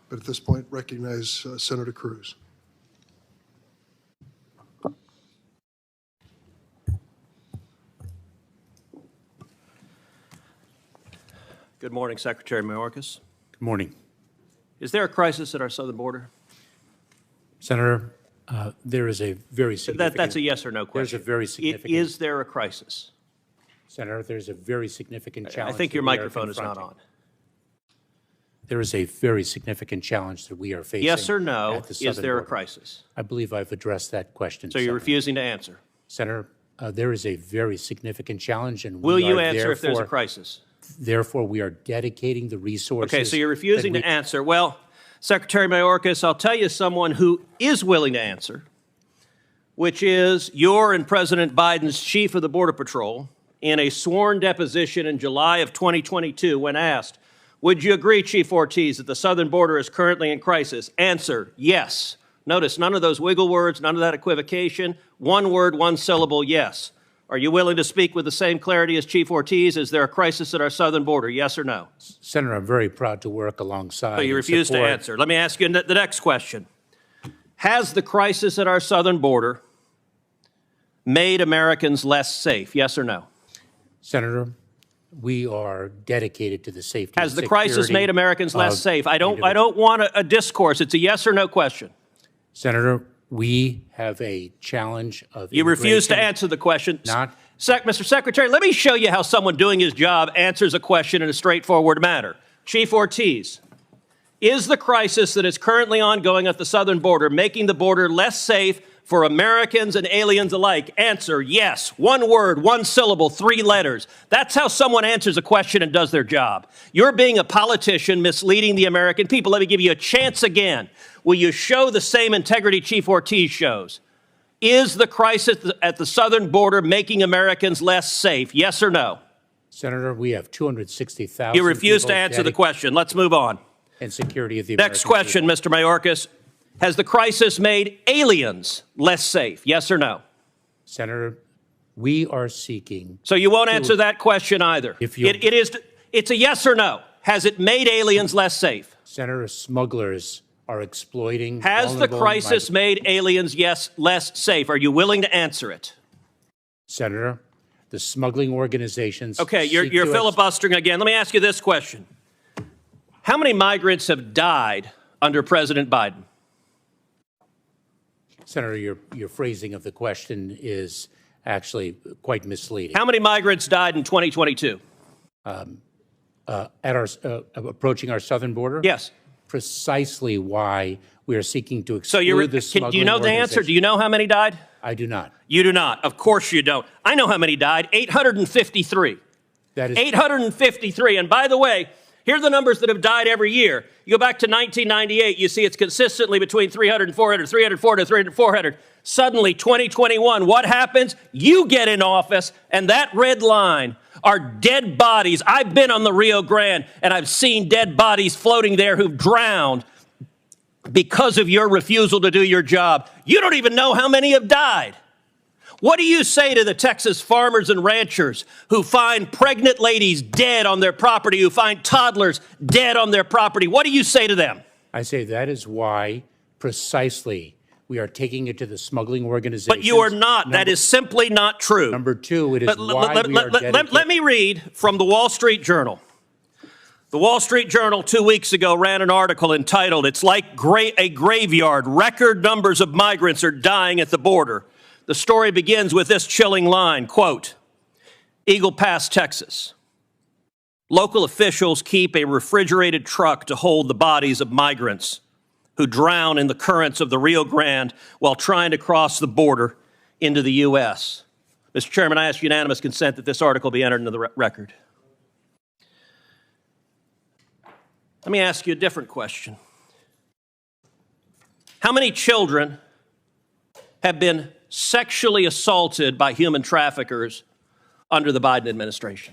but at this point, recognize Senator Cruz. Good morning, Secretary Mayorkas. Good morning. Is there a crisis at our southern border? Senator, there is a very significant... That's a yes or no question. There's a very significant... Is there a crisis? Senator, there's a very significant challenge... I think your microphone is not on. There is a very significant challenge that we are facing. Yes or no, at the is southern there a border. crisis? I believe I've addressed that question. So you're refusing to answer? Senator, there is a very significant challenge, and will you answer if there's a crisis? Therefore, we are dedicating the resources... Okay, so you're refusing to answer. Well, Secretary Mayorkas, I'll tell you someone who is willing to answer, which is your and President Biden's chief of the Border Patrol in a sworn deposition in July of 2022 when asked, would you agree, Chief Ortiz, that the southern border is currently in crisis? Answer, yes. Notice none of those wiggle words, none of that equivocation. One word, one syllable, yes. Are you willing to speak with the same clarity as Chief Ortiz? Is there a crisis at our southern border, yes or no? Senator, I'm very proud to work alongside... So you refuse to answer. Let me ask you the next question. Has the crisis at our southern border made Americans less safe, yes or no? Senator, we are dedicated to the safety and security. Has the crisis made Americans less safe? I don't want a discourse. It's a yes or no question. Senator, we have a challenge of You refuse to answer the question. Mr. Secretary, let me show you how someone doing his job answers a question in a straightforward manner. Chief Ortiz, is the crisis that is currently ongoing at the southern border making the border less safe for Americans and aliens alike? Answer, yes. One word, one syllable, 3 letters. That's how someone answers a question and does their job. You're being a politician misleading the American people. Let me give you a chance again. Will you show the same integrity Chief Ortiz shows? Is the crisis at the southern border making Americans less safe? Yes or no? Senator, we have 260,000 You refuse to answer the question. Let's move on. And security of the American Next question, people. Mr. Mayorkas. Has the crisis made aliens less safe? Yes or no? Senator, we are seeking... So you won't answer that question either. It's a yes or no. Has it made aliens less safe? Senator, smugglers are exploiting... Has the crisis made aliens, less safe? Are you willing to answer it? Senator, the smuggling organizations... Okay, you're filibustering again. Let me ask you this question. How many migrants have died under President Biden? Senator, your phrasing of the question is actually quite misleading. How many migrants died in 2022? Approaching our southern border? Yes. Precisely why we are seeking to exclude the smuggling do you know the answer? Do you know how many died? I do not. You do not. Of course you don't. I know how many died. 853. That is 853. And by the way, here are the numbers that have died every year. You go back to 1998, you see it's consistently between 300 and 400, 300, 400, 300, 400. Suddenly, 2021, what happens? You get in office, and that red line are dead bodies. I've been on the Rio Grande, and I've seen dead bodies floating there who've drowned because of your refusal to do your job. You don't even know how many have died. What do you say to the Texas farmers and ranchers who find pregnant ladies dead on their property, who find toddlers dead on their property? What do you say to them? I say that is why precisely we are taking it to the smuggling organizations. But you are not. That is simply not true. Number two, it is why we are dedicated. Let me read from the Wall Street Journal. The Wall Street Journal 2 weeks ago ran an article entitled, "It's like a graveyard. Record numbers of migrants are dying at the border." The story begins with this chilling line, quote, Eagle Pass, Texas. Local officials keep a refrigerated truck to hold the bodies of migrants who drown in the currents of the Rio Grande while trying to cross the border into the U.S. Mr. Chairman, I ask unanimous consent that this article be entered into the record. Let me ask you a different question. How many children have been sexually assaulted by human traffickers under the Biden administration?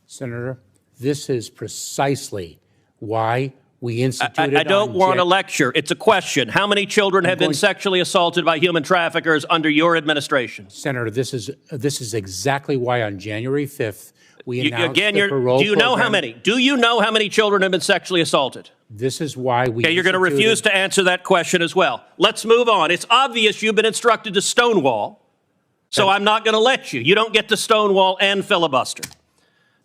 Senator, this is precisely why we instituted... I don't want a lecture. It's a question. How many children have been sexually assaulted by human traffickers under your administration? Senator, this is exactly why on January 5th, we announced again, the parole do you know program. how many? Do you know how many children have been sexually assaulted? This is why we. Okay, you're going to refuse to answer that question as well. Let's move on. It's obvious you've been instructed to stonewall, so I'm not going to let you. You don't get to stonewall and filibuster.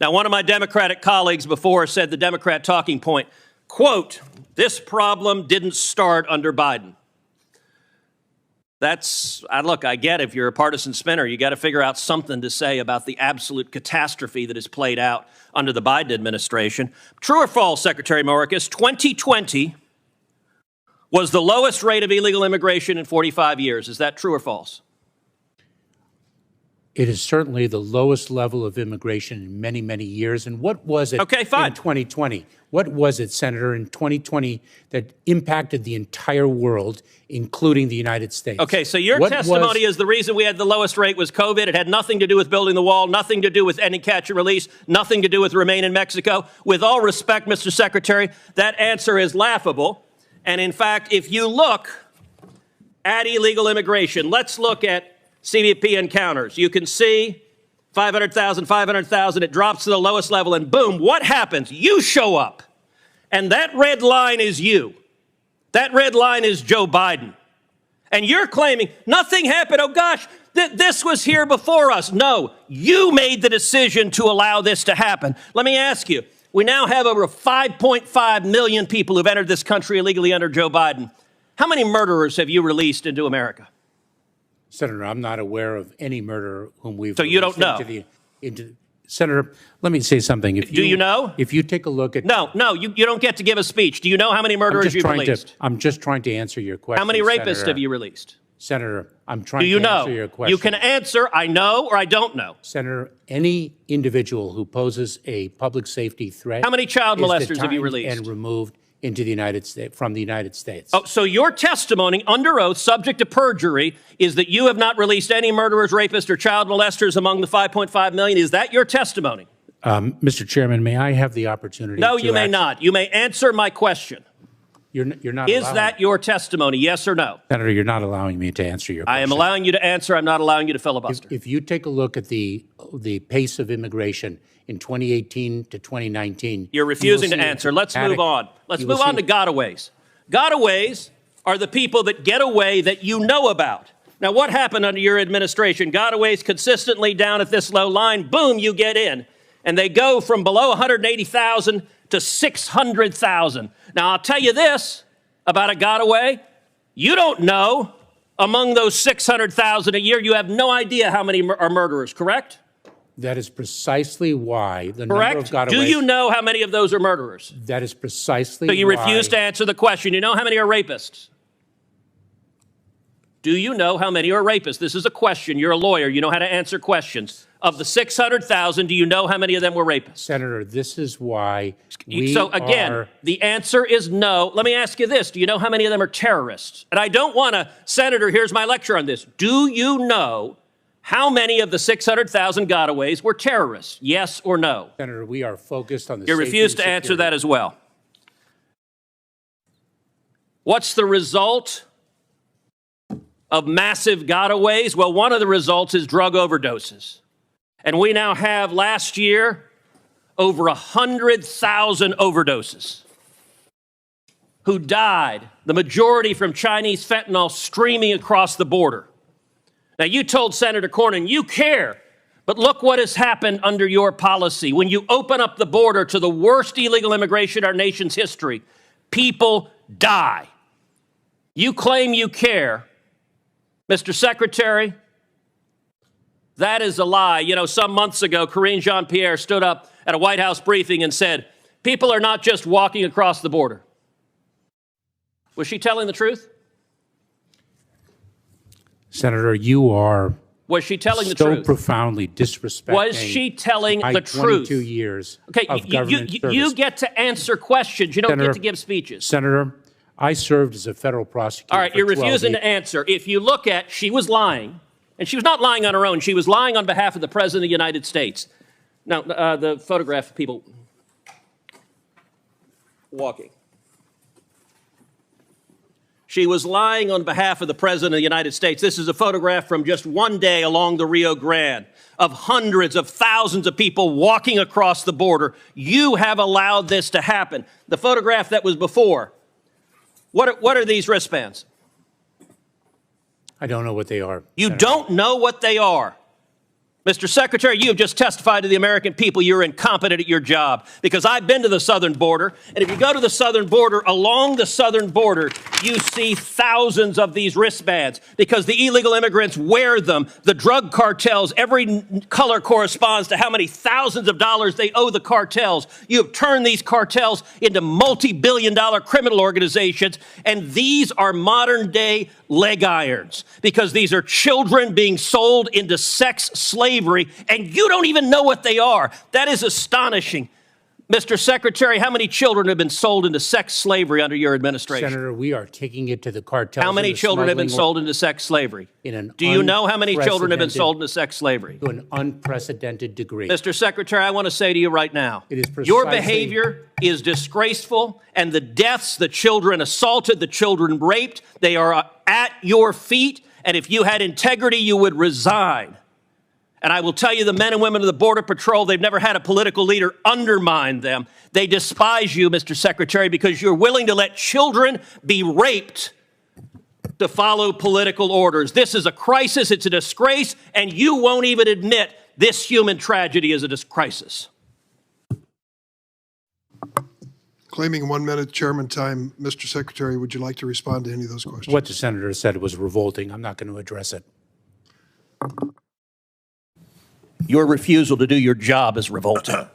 Now, one of my Democratic colleagues before said the Democrat talking point, quote, "This problem didn't start under Biden." Look, I get if you're a partisan spinner, you got to figure out something to say about the absolute catastrophe that has played out under the Biden administration. True or false, Secretary Mayorkas, 2020 was the lowest rate of illegal immigration in 45 years. Is that true or false? It is certainly the lowest level of immigration in many, many years. And what was it in 2020? What was it, Senator, in 2020 that impacted the entire world, including the United States? Okay, so your testimony is the reason we had the lowest rate was COVID. It had nothing to do with building the wall, nothing to do with any catch and release, nothing to do with Remain in Mexico. With all respect, Mr. Secretary, that answer is laughable. And in fact, if you look at illegal immigration, let's look at CBP encounters. You can see 500,000, 500,000, it drops to the lowest level, and boom, what happens? You show up. And that red line is you. That red line is Joe Biden. And you're claiming nothing happened. Oh, gosh, this was here before us. No, you made the decision to allow this to happen. Let me ask you, we now have over 5.5 million people who've entered this country illegally under Joe Biden. How many murderers have you released into America? Senator, I'm not aware of any murderer whom we've. So you don't know. Senator, let me say something. Do you know? If you take a look at. No, you don't get to give a speech. Do you know how many murderers you've released? I'm just trying to answer your question. How many rapists Senator. have you released? Senator, I'm trying to answer your question. You can answer, I know or I don't know. Senator, any individual who poses a public safety threat. How many child molesters have you released? And removed into the United States, from the United States. Oh, so your testimony under oath, subject to perjury, is that you have not released any murderers, rapists, or child molesters among the 5.5 million. Is that your testimony? Mr. Chairman, may I have the opportunity? No, you may not. You may answer my question. You're not. Is that your testimony? Yes or no? Senator, you're not allowing me to answer your question. I am allowing you to answer. I'm not allowing you to filibuster. If you take a look at the pace of immigration in 2018 to 2019, you're refusing to answer. Let's move on. Let's move on to gotaways. Gotaways are the people that get away that you know about. Now, what happened under your administration? Gotaways consistently down at this low line. Boom, you get in. And they go from below 180,000 to 600,000. Now, I'll tell you this about a gotaway. You don't know among those 600,000 a year, you have no idea how many are murderers, correct? That is precisely why the number of gotaways. Do you know how many of those are murderers? That is precisely why. So you refuse to answer the question. You know how many are rapists? Do you know how many are rapists? This is a question. You're a lawyer. You know how to answer questions. Of the 600,000, do you know how many of them were rapists? Senator, this is why the answer is no. Let me ask you this. Do you know how many of them are terrorists? And I don't want to, Senator, here's my lecture on this. Do you know how many of the 600,000 gotaways were terrorists? Yes or no? Senator, we are focused on the You refuse to answer that as well. What's the result of massive gotaways? Well, one of the results is drug overdoses. And we now have, last year, over 100,000 overdoses who died, the majority from Chinese fentanyl streaming across the border. Now, you told Senator Cornyn you care, but look what has happened under your policy. When you open up the border to the worst illegal immigration in our nation's history, people die. You claim you care. Mr. Secretary, that is a lie. You know, some months ago, Karine Jean-Pierre stood up at a White House briefing and said, people are not just walking across the border. Was she telling the truth? Senator, you are Was she telling the truth? so profoundly disrespecting. Was she telling the truth? 22 years okay, of government service. You get to answer questions. You don't Senator, get to give speeches. Senator, I served as a federal prosecutor. All right, you're refusing to answer. If you look at, she was lying. And she was not lying on her own. She was lying on behalf of the President of the United States. Now, the photograph of people walking. She was lying on behalf of the President of the United States. This is a photograph from just one day along the Rio Grande of hundreds of thousands of people walking across the border. You have allowed this to happen. The photograph that was before, what are these wristbands? I don't know what they are. You Senator. don't know what they are. Mr. Secretary, you have just testified to the American people you're incompetent at your job, because I've been to the southern border, and if you go to the southern border, along the southern border, you see thousands of these wristbands because the illegal immigrants wear them. The drug cartels, every color corresponds to how many thousands of dollars they owe the cartels. You have turned these cartels into multi-billion-dollar criminal organizations, and these are modern-day leg irons because these are children being sold into sex slavery, and you don't even know what they are. That is astonishing. Mr. Secretary, how many children have been sold into sex slavery under your administration? Senator, we are taking it to the cartels. How many children have been sold into sex slavery? Do you know how many children have been sold into sex slavery? To an unprecedented degree. Mr. Secretary, I want to say to you right now, it is precisely, your behavior is disgraceful, and the deaths, the children assaulted, the children raped, they are at your feet, and if you had integrity, you would resign. And I will tell you, the men and women of the Border Patrol, they've never had a political leader undermine them. They despise you, Mr. Secretary, because you're willing to let children be raped to follow political orders. This is a crisis. It's a disgrace. And you won't even admit this human tragedy is a crisis. Claiming 1 minute chairman time, Mr. Secretary, would you like to respond to any of those questions? What the senator said was revolting. I'm not going to address it. Your refusal to do your job is revolting.